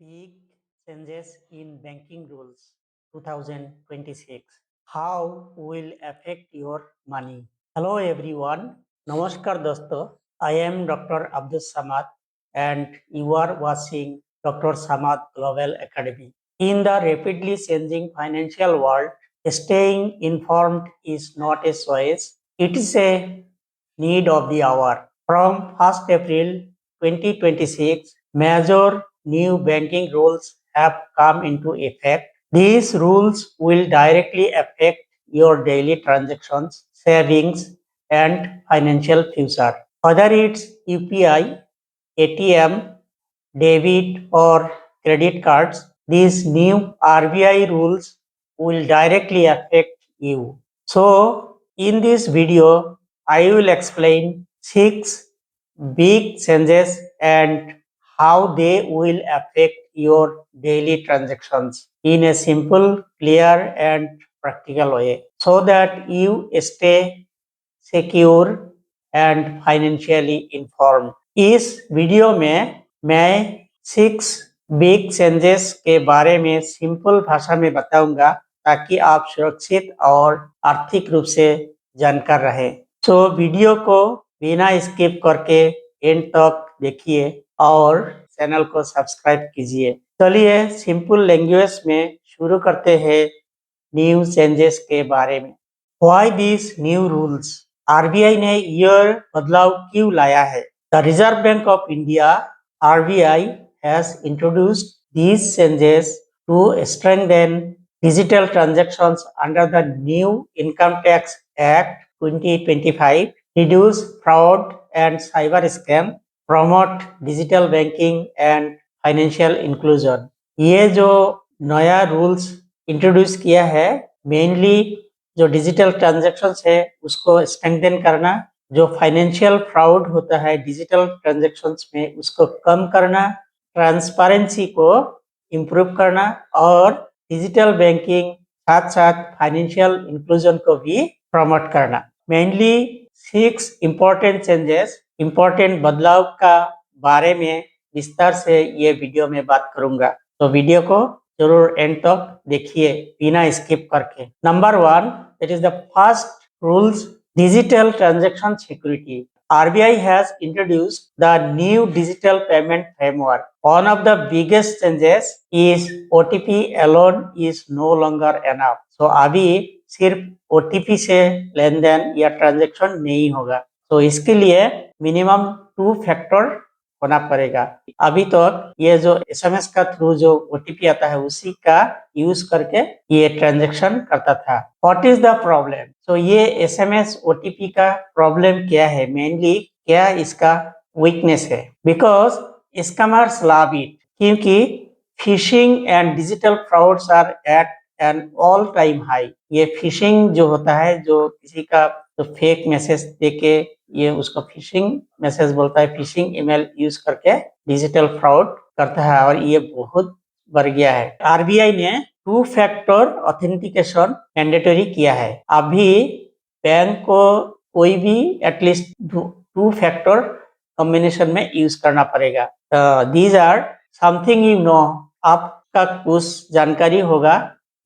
Big changes in banking rules 2026. How will affect your money? Hello everyone. Namaskar दोस्तों. I am Dr. Abdul Samad and you are watching Dr. Samad Global Academy. In the rapidly changing financial world, staying informed is not a choice. It is a need of the hour. From 1st April 2026, major new banking rules have come into effect. These rules will directly affect your daily transactions, savings, and financial future. Whether it's UPI, ATM, debit, or credit cards, these new RBI rules will directly affect you. So, in this video, I will explain 6 big changes and how they will affect your daily transactions in a simple, clear, and practical way so that you stay secure and financially informed. इस video में मैं 6 big changes के बारे में simple भाषा में बताऊंगा ताकि आप सुरक्षित और आर्थिक रूप से जानकार रहे। तो वीडियो को बिना स्किप करके एंड तक देखिए और चैनल को सब्सक्राइब कीजिए। चलिए सिंपल लैंग्वेज में शुरू करते हैं न्यू चेंजेस के बारे में। Why this new rules? RBI ने यह बदलाव क्यों लाया है? The reserve bank of India RBI has introduced these changes to strengthen digital transactions under the new Income Tax Act 2025, reduce fraud and cyber scam, promote digital banking and financial inclusion. ये जो नया rules introduce किया है mainly जो digital transactions है उसको strengthen करना, जो फाइनेंशियल फ्रॉड होता है डिजिटल ट्रांजैक्शंस में उसको कम करना, ट्रांसपेरेंसी को इम्प्रूव करना और डिजिटल बैंकिंग साथ साथ फाइनेंशियल इंक्लूजन को भी प्रमोट करना। मेनली 6 इम्पोर्टेंट चेंजेस, इम्पोर्टेंट बदलाव का बारे में विस्तार से ये वीडियो में बात करूंगा, तो वीडियो को जरूर एंड तक देखिए बिना स्किप करके। Number 1, it is the first rules, digital transaction security. RBI has introduced the new digital payment framework. One of the biggest changes is OTP alone is no longer enough. So अभी सिर्फ OTP से लेन then या transaction नहीं होगा, तो इसके लिए minimum 2 factor होना पड़ेगा। अभी तक ये जो SMS का थ्रू जो OTP आता है उसी का यूज करके ये ट्रांजैक्शन करता था। What is the problem? तो ये SMS OTP का प्रॉब्लम क्या है? मेनली क्या इसका वीकनेस है? बिकॉज स्कैमर्स लव इट, क्योंकि phishing and digital frauds are at an all time high. ये फिशिंग जो होता है, जो किसी का तो फेक मैसेज देके ये उसको फिशिंग मैसेज बोलता है, फिशिंग ईमेल यूज करके डिजिटल फ्रॉड करता है और ये बहुत बढ़ गया है। आरबीआई ने 2 फैक्टर ऑथेंटिकेशन मैंडेटरी किया है। अभी बैंक को कोई भी एटलीस्ट 2 फैक्टर कॉम्बिनेशन में यूज करना पड़ेगा। These are something you know, आपका कुछ जानकारी होगा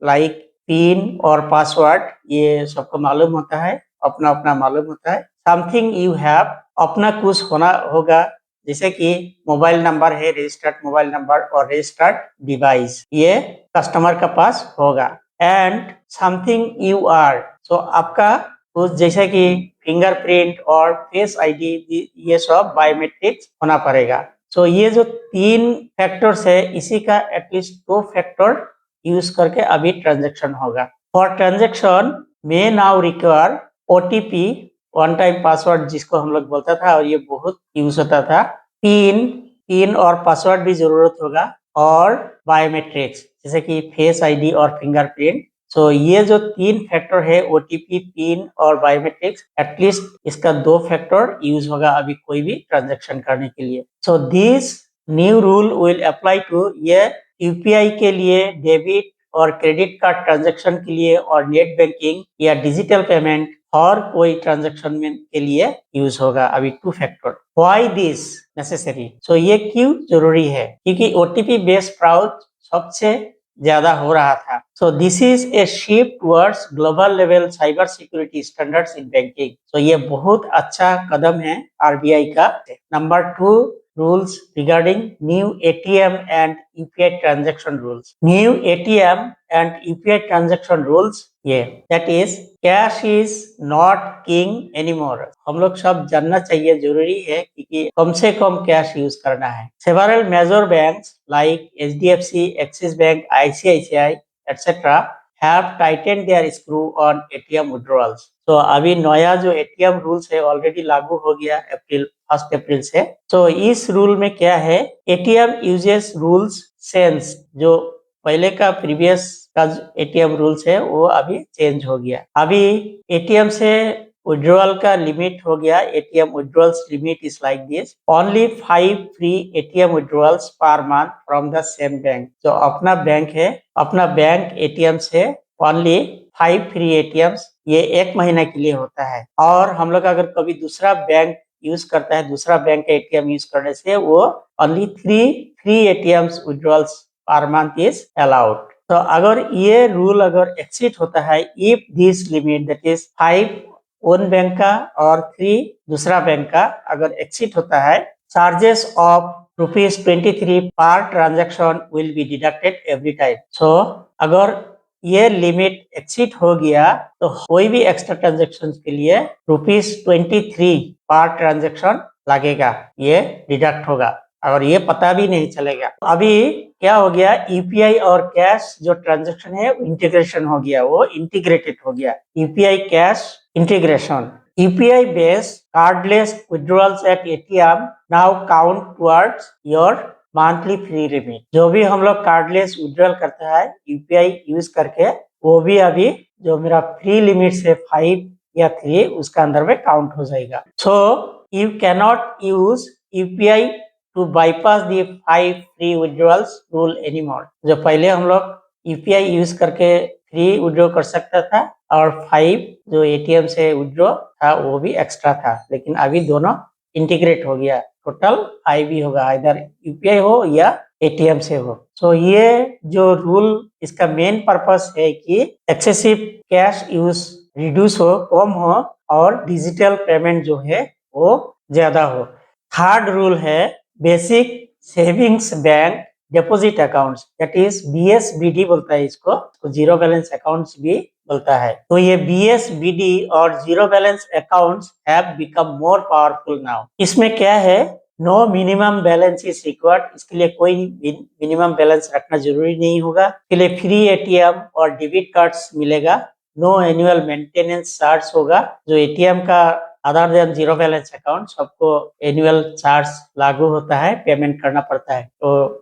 लाइक पिन और पासवर्ड, ये सबको मालूम होता है, अपना अपना मालूम होता है। समथिंग यू हैव, अपना कुछ होना होगा, जैसे कि मोबाइल नंबर है, रजिस्टर्ड मोबाइल नंबर और रजिस्टर्ड डिवाइस, ये कस्टमर का पास होगा। एंड समथिंग यू आर, सो आपका कुछ जैसे कि फिंगरप्रिंट और फेस आईडी, ये सब बायोमेट्रिक्स होना पड़ेगा। सो ये जो 3 फैक्टर्स है, इसी का एटलीस्ट 2 फैक्टर यूज करके अभी ट्रांजैक्शन होगा। For transaction may now require OTP, one time password जिसको हम लोग बोलता था और ये बहुत यूज होता था, पिन और पासवर्ड भी जरूरत होगा और बायोमेट्रिक्स जैसे कि फेस आईडी और फिंगरप्रिंट। सो ये जो 3 फैक्टर है OTP, पिन और बायोमेट्रिक्स, एटलीस्ट इसका 2 फैक्टर यूज होगा अभी कोई भी ट्रांजैक्शन करने के लिए। So this new rule will apply to ये यूपीआई के लिए, डेबिट और क्रेडिट कार्ड ट्रांजैक्शन के लिए और नेट बैंकिंग या डिजिटल पेमेंट और कोई ट्रांजैक्शन में के लिए यूज होगा अभी two factor. Why this necessary? So ये क्यों जरूरी है? क्योंकि ओटीपी बेस्ड फ्रॉड सबसे ज्यादा हो रहा था। So this is a shift towards global level cyber security standards in banking. So ये बहुत अच्छा कदम है आरबीआई का। Number 2, rules regarding new ATM and UPI transaction rules. New ATM and UPI transaction rules, that is cash is not king anymore. हम लोग सब जानना चाहिए, जरूरी है कि कम से कम कैश यूज करना है। Several major banks like HDFC, Axis Bank, ICICI, etc. have tightened their screw on ATM withdrawals. तो अभी नया जो एटीएम रूल्स है ऑलरेडी लागू हो गया 1 अप्रैल से। तो इस रूल में क्या है, एटीएम यूजेस रूल्स सेंस, जो पहले का प्रीवियस का एटीएम रूल्स है वो अभी चेंज हो गया। अभी एटीएम से विड्रॉल का लिमिट हो गया। ATM withdrawals limit is like this, only 5 free ATM withdrawals per month from the same bank. जो अपना बैंक है, अपना बैंक एटीएम से ओनली 5 फ्री एटीएम्स, ये 1 महीने के लिए होता है। और हम लोग अगर कभी दूसरा बैंक यूज करता है, दूसरा बैंक का एटीएम यूज करने से वो only 3 free ATMs withdrawals per month is allowed. तो अगर ये रूल अगर एक्सीड होता है, if this limit that is 5 own bank का और 3 दूसरा बैंक का अगर एक्सीड होता है, चार्जेस ऑफ ₹23 पर transaction will be deducted every time. So अगर ये लिमिट एक्सीड हो गया तो कोई भी एक्स्ट्रा ट्रांजैक्शन के लिए ₹23 पर ट्रांजैक्शन लगेगा, ये डिडक्ट होगा और ये पता भी नहीं चलेगा। अभी क्या हो गया, यूपीआई और कैश जो ट्रांजैक्शन है इंटीग्रेशन हो गया, वो इंटीग्रेटेड हो गया, UPI cash integration. UPI based cardless withdrawals at ATM now count towards your monthly free limit. जो भी हम लोग कार्डलेस विड्रॉल करता है यूपीआई यूज करके, वो भी अभी जो मेरा फ्री लिमिट से 5 या 3 उसका अंदर में काउंट हो जाएगा। So you cannot use UPI to bypass the 5 free withdrawals rule anymore. जो पहले हम लोग यूपीआई यूज करके फ्री विड्रॉ कर सकता था और 5 जो एटीएम से विड्रॉ था वो भी एक्स्ट्रा था, लेकिन अभी दोनों इंटीग्रेट हो गया, टोटल 5 ही होगा, इधर यूपीआई हो या एटीएम से हो। सो ये जो रूल, इसका मेन पर्पस है कि एक्सेसिव कैश यूज रिड्यूस हो, कम हो और डिजिटल पेमेंट जो है वो ज्यादा हो। थर्ड रूल है basic savings bank deposit accounts, that is BSBD बोलता है इसको, जीरो बैलेंस अकाउंट्स भी बोलता है। तो ये बीएसबीडी और zero balance accounts have become more powerful now. इसमें क्या है, no minimum balance is required, इसके लिए कोई मिनिमम बैलेंस रखना जरूरी नहीं होगा। इसके लिए फ्री एटीएम और डेबिट कार्ड्स मिलेगा, नो एनुअल मेंटेनेंस चार्ज होगा। जो एटीएम का other than zero balance account सबको एनुअल चार्ज लागू होता है, पेमेंट करना पड़ता है, तो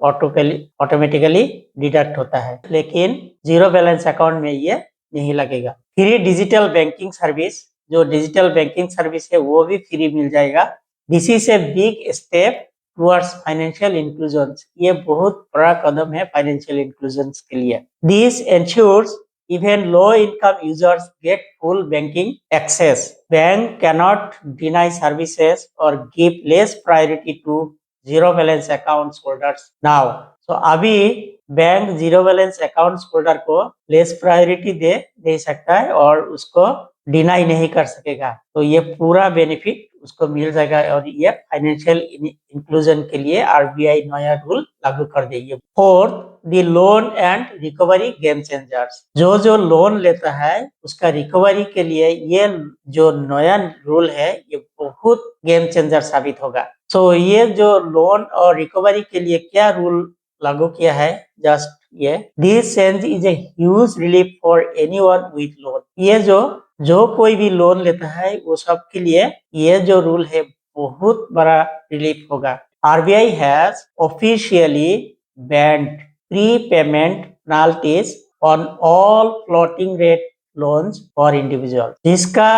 ऑटोमेटिकली डिडक्ट होता है, लेकिन जीरो बैलेंस अकाउंट में ये नहीं लगेगा। फ्री डिजिटल बैंकिंग सर्विस, जो डिजिटल बैंकिंग सर्विस है वो भी फ्री मिल जाएगा। This is a big step towards financial inclusion, ये बहुत बड़ा कदम है फाइनेंशियल इंक्लूजन के लिए। This ensures even low income users get full banking access. Bank cannot deny services or give less priority to zero balance accounts holders now. So अभी bank zero balance accounts holder को less priority दे सकता है और उसको deny नहीं कर सकेगा, तो ये पूरा बेनिफिट उसको मिल जाएगा और ये फाइनेंशियल इंक्लूजन के लिए आरबीआई नया रूल लागू कर देगी। Fourth, the loan and recovery game changers, जो लोन लेता है उसका रिकवरी के लिए ये जो नया रूल है ये बहुत गेम चेंजर साबित होगा। सो ये जो लोन और रिकवरी के लिए क्या रूल लागू किया है, जस्ट ये this change is a huge relief for anyone with loan. ये जो कोई भी लोन लेता है वो सब के लिए ये जो रूल है बहुत बड़ा रिलीफ होगा। RBI has officially band prepayment penalties on all floating rate loans for individual. जिसका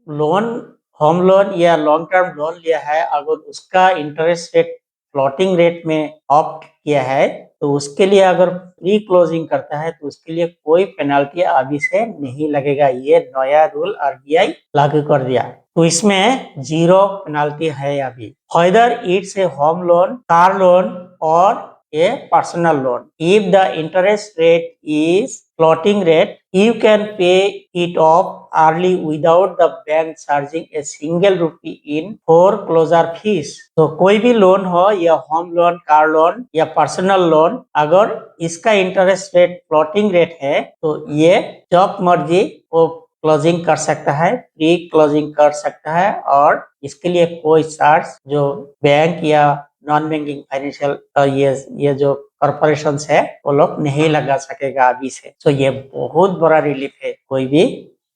लोन होम लोन या लॉन्ग टर्म लोन लिया है, अगर उसका इंटरेस्ट रेट फ्लोटिंग रेट में ऑप्ट किया है तो उसके लिए अगर प्री क्लोजिंग करता है तो उसके लिए कोई पेनल्टी अभी से नहीं लगेगा। ये नया रूल आरबीआई लागू कर दिया तो इसमें 0 पेनल्टी है अभी। Whether it's a home loan, car loan or a personal loan, if the interest rate is floating rate, you can pay it off early without the bank charging a single rupee in foreclosure fees। तो कोई भी loan हो या home loan, car loan या personal loan, अगर इसका interest rate floating rate है तो ये जब मर्जी वो क्लोजिंग कर सकता है, प्री क्लोजिंग कर सकता है और इसके लिए कोई चार्ज जो बैंक या नॉन बैंकिंग फाइनेंशियल ये जो कॉर्पोरेशन है वो लोग नहीं लगा सकेगा अभी से। तो ये बहुत बड़ा रिलीफ है कोई भी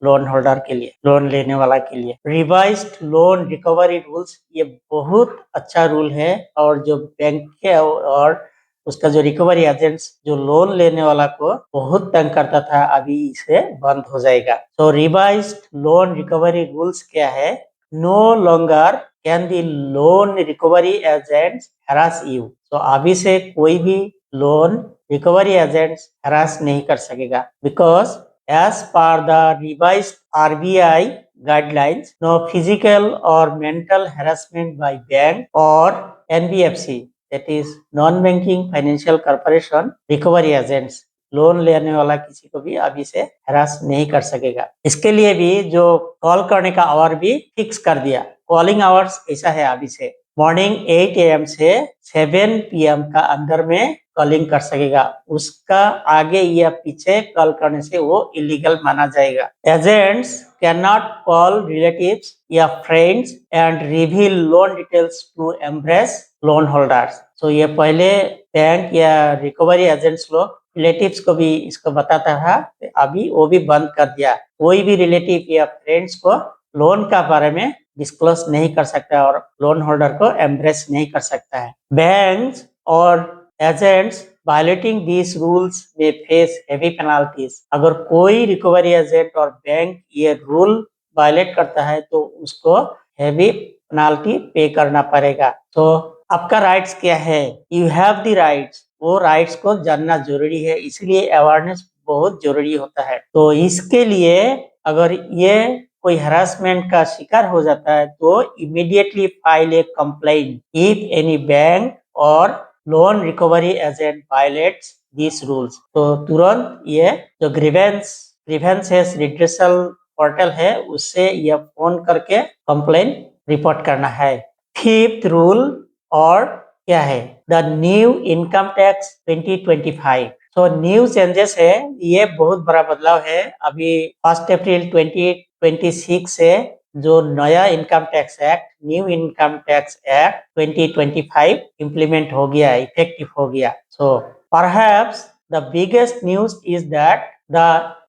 लोन होल्डर के लिए, लोन लेने वाला के लिए। रिवाइज्ड लोन रिकवरी रूल्स, ये बहुत अच्छा रूल है और जो बैंक के और उसका जो रिकवरी एजेंट्स जो लोन लेने वाला को बहुत तंग करता था अभी इसे बंद हो जाएगा। तो रिवाइज्ड लोन रिकवरी रूल्स क्या है? No longer can the loan recovery agents harass you. तो अभी से कोई भी लोन रिकवरी एजेंट्स हरास नहीं कर सकेगा because as per the revised RBI guidelines, no physical or mental harassment by bank or NBFC, that is non-banking financial corporation recovery agents, loan लेने वाला किसी को भी अभी से हरास नहीं कर सकेगा। इसके लिए भी जो कॉल करने का आवर भी फिक्स कर दिया। कॉलिंग आवर्स ऐसा है अभी से मॉर्निंग 8 AM से 7 PM का अंदर में कॉलिंग कर सकेगा। उसका आगे या पीछे कॉल करने से वो इलीगल माना जाएगा। Agents can not call relatives या friends and reveal loan details to embarrass loan holders. तो ये पहले बैंक या रिकवरी एजेंट्स लोग रिलेटिव्स को भी इसको बताता था, अभी वो भी बंद कर दिया। कोई भी रिलेटिव या फ्रेंड्स को लोन का बारे में डिस्क्लोज नहीं कर सकता और लोन होल्डर को एम्ब्रेस नहीं कर सकता है। बैंक्स और agents violating these rules may face heavy penalties। अगर कोई रिकवरी एजेंट और बैंक ये रूल वायलेट करता है तो उसको हेवी पेनाल्टी पे करना पड़ेगा। तो आपका राइट्स क्या है? You have the rights. वो राइट्स को जानना जरूरी है, इसलिए अवेयरनेस बहुत जरूरी होता है। तो इसके लिए अगर ये कोई हरासमेंट का शिकार हो जाता है तो immediately file a complaint if any bank और loan recovery agent violates this rules. तो तुरंत ये जो ग्रीवेंसेस रिड्रेसल पोर्टल है उससे ये फोन करके कंप्लेंट रिपोर्ट करना है। फिफ्थ रूल और क्या है? The new income tax 2025। तो न्यू चेंजेस है, ये बहुत बड़ा बदलाव है। अभी 1 अप्रैल 2026 से जो नया income tax act, new income tax act 2025 implement हो गया, इफेक्टिव हो गया। So perhaps the biggest news is that the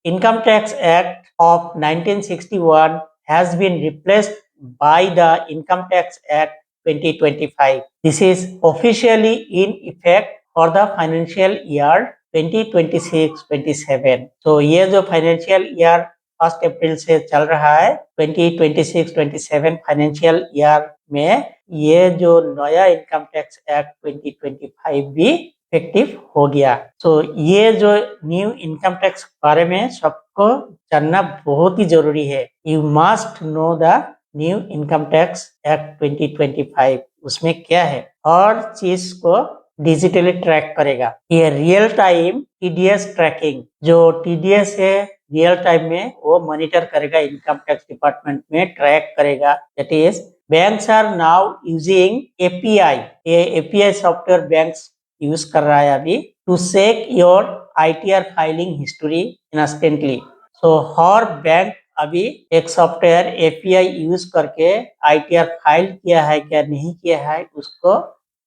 income tax act of 1961 has been replaced by the Income Tax Act 2025. This is officially in effect for the financial year 2026-27। तो ये जो financial year 1 अप्रैल से चल रहा है 2026-27 financial year में ये जो नया इनकम टैक्स एक्ट 2025 भी इफेक्टिव हो गया। तो ये जो न्यू इनकम टैक्स बारे में सबको जानना बहुत ही जरूरी है। You must know the new income tax act 2025। उसमें क्या है? हर चीज को डिजिटली ट्रैक करेगा। ये रियल टाइम टीडीएस ट्रैकिंग, जो टीडीएस है रियल टाइम में वो मॉनिटर करेगा, इनकम टैक्स डिपार्टमेंट में ट्रैक करेगा। That is banks are now using API. ये एपीआई सॉफ्टवेयर बैंक्स यूज कर रहा है अभी to check your ITR filing history instantly. So हर बैंक अभी एक सॉफ्टवेयर एपीआई यूज करके आईटीआर फाइल किया है क्या नहीं किया है उसको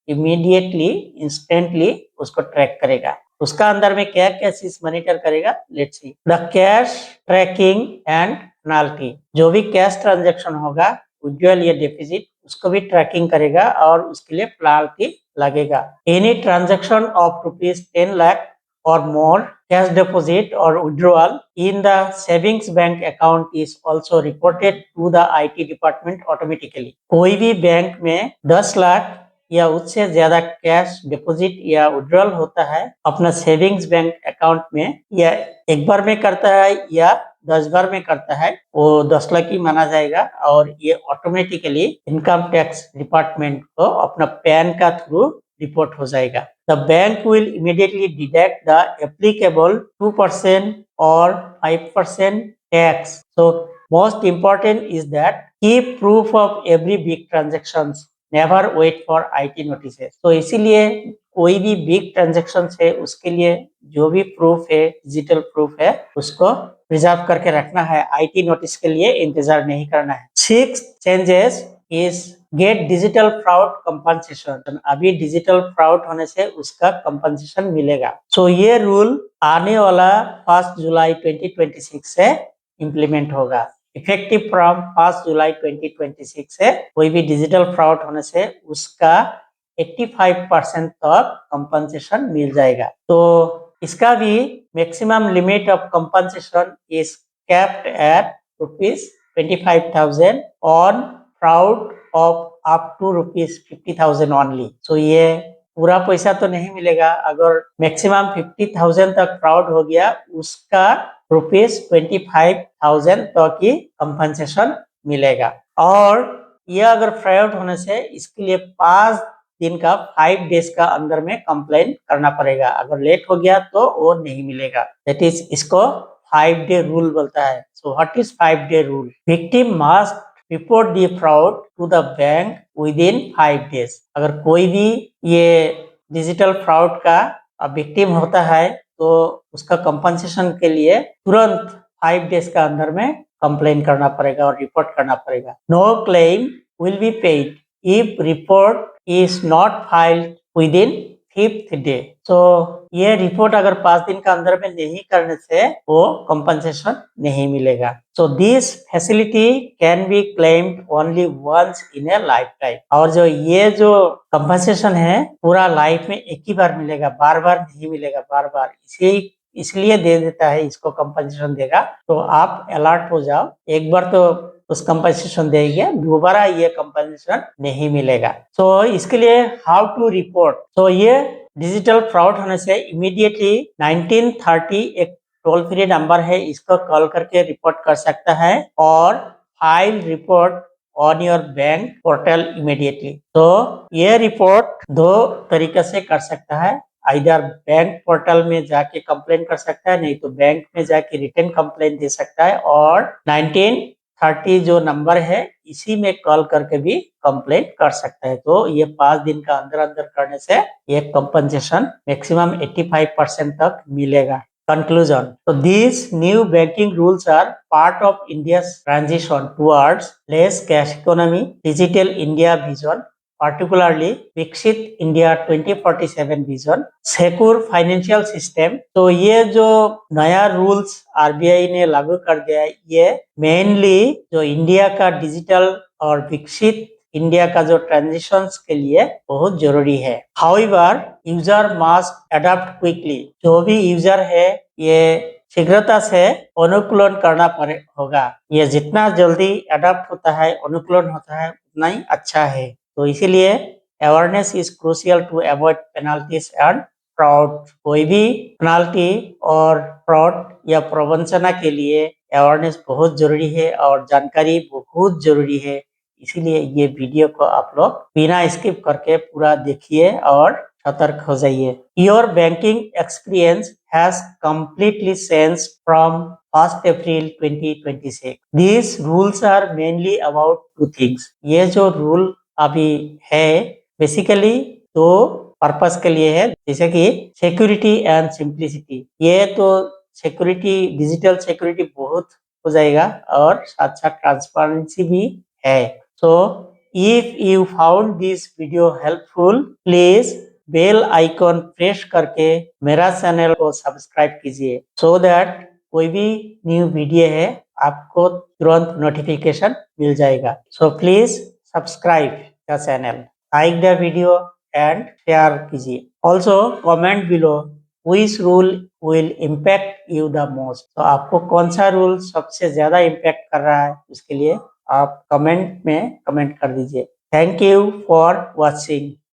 इमीडिएटली इंस्टेंटली उसको ट्रैक करेगा। उसका अंदर में क्या क्या चीज मॉनिटर करेगा? Let's see the cash tracking and penalty. जो भी कैश ट्रांजैक्शन होगा विड्रॉल या डिपॉजिट उसको भी ट्रैकिंग करेगा और उसके लिए पेनल्टी लगेगा। Any transaction of ₹10 lakh or more cash deposit or withdrawal in the savings bank account is also reported to the IT department automatically। कोई भी बैंक में 10 लाख या उससे ज्यादा कैश डिपॉजिट या विड्रॉल होता है अपना सेविंग्स बैंक अकाउंट में, या एक बार में करता है या 10 बार में करता है, वो 10 लाख ही माना जाएगा और ये ऑटोमेटिकली इनकम टैक्स डिपार्टमेंट को अपना पैन का थ्रू रिपोर्ट हो जाएगा। The bank will immediately deduct the applicable 2% और 5% tax. So most important is that keep proof of every big transactions, never wait for IT notices. तो इसीलिए कोई भी बिग ट्रांजेक्शन है उसके लिए जो भी प्रूफ है, डिजिटल प्रूफ है, उसको प्रिजर्व करके रखना है। आईटी नोटिस के लिए इंतजार नहीं करना है। 6 changes is get digital fraud compensation. अभी डिजिटल फ्रॉड होने से उसका कंपनसेशन मिलेगा। सो ये रूल आने वाला 1 जुलाई 2026 से इम्प्लीमेंट होगा। इफेक्टिव फ्रॉम 1 जुलाई 2026 से कोई भी डिजिटल फ्रॉड होने से उसका 85% तक कंपनसेशन मिल जाएगा। तो इसका भी maximum limit of compensation is capped at ₹25,000 on fraud of up to ₹50,000 only. So ये पूरा पैसा तो नहीं मिलेगा। अगर मैक्सिमम 50,000 तक फ्रॉड हो गया उसका ₹25,000 तक की कंपनसेशन मिलेगा। और यह अगर फ्रॉड होने से इसके लिए 5 दिन का 5 डेज का अंदर में कंप्लेन करना पड़ेगा। अगर लेट हो गया तो वो नहीं मिलेगा। दैट इज इसको 5 डे रूल बोलता है। So what is 5 day rule? Victim must report the fraud to the bank within 5 days. अगर कोई भी ये डिजिटल फ्रॉड का विक्टिम होता है तो उसका कंपनसेशन के लिए तुरंत 5 डेज का अंदर में कंप्लेन करना पड़ेगा और रिपोर्ट करना पड़ेगा। No claim will be paid if report is not filed within 5th day. तो ये रिपोर्ट अगर 5 दिन का अंदर में नहीं करने से वो कंपनसेशन नहीं मिलेगा। So this facility can be claimed only once in a lifetime. और ये जो कंपनसेशन है पूरा लाइफ में एक ही बार मिलेगा, बार बार नहीं मिलेगा। बार बार इसलिए दे देता है, इसको कंपनसेशन देगा। तो आप अलर्ट हो जाओ, एक बार तो उस कंपनसेशन देगा, दोबारा ये कंपनसेशन नहीं मिलेगा। तो इसके लिए हाउ टू रिपोर्ट? तो ये डिजिटल फ्रॉड होने से इमीडिएटली 1930 एक टोल फ्री नंबर है, इसको कॉल करके रिपोर्ट कर सकता है और file report on your bank portal immediately. तो ये रिपोर्ट 2 तरीके से कर सकता है। इधर बैंक पोर्टल में जाके कंप्लेन कर सकता है, नहीं तो बैंक में जाके रिटर्न कंप्लेन दे सकता है, और 1930 जो नंबर है इसी में कॉल करके भी कंप्लेन कर सकता है। तो ये 5 दिन का अंदर अंदर करने से ये कंपनसेशन मैक्सिमम 85% तक मिलेगा। Conclusion. So these new banking rules are part of India's transition towards less cash economy, digital India vision, particularly Viksit India 2047 vision, secure financial system। तो ये जो नया रूल्स आरबीआई ने लागू कर दिया है, ये मेनली जो इंडिया का डिजिटल और विकसित इंडिया का जो ट्रांजिशन के लिए बहुत जरूरी है। However user must adopt quickly. जो भी यूजर है ये शीघ्रता से अनुकूलन करना होगा। ये जितना जल्दी अडॉप्ट होता है, अनुकूलन होता है, उतना ही अच्छा है। तो इसीलिए awareness is crucial to avoid penalties and fraud. कोई भी पेनाल्टी और फ्रॉड या प्रवंचना के लिए अवेयरनेस बहुत जरूरी है और जानकारी बहुत जरूरी है। इसीलिए ये वीडियो को आप लोग बिना स्किप करके पूरा देखिए और सतर्क हो जाइए। Your banking experience has completely changed from 1st April 2026. These rules are mainly about 2 things. ये जो रूल अभी है बेसिकली 2 पर्पस के लिए है, जैसे कि सिक्योरिटी एंड सिंप्लिसिटी। ये तो सिक्योरिटी, डिजिटल सिक्योरिटी बहुत हो जाएगा और साथ साथ ट्रांसपेरेंसी भी है। So if you found this video helpful, please bell icon press करके मेरा चैनल को सब्सक्राइब कीजिए, सो दैट कोई भी न्यू वीडियो है आपको तुरंत नोटिफिकेशन मिल जाएगा। So please subscribe the channel, like the video and share कीजिए। Also comment below which rule will impact you the most. तो आपको कौन सा रूल सबसे ज्यादा इम्पैक्ट कर रहा है, उसके लिए आप कमेंट में कमेंट कर दीजिए। Thank you for watching.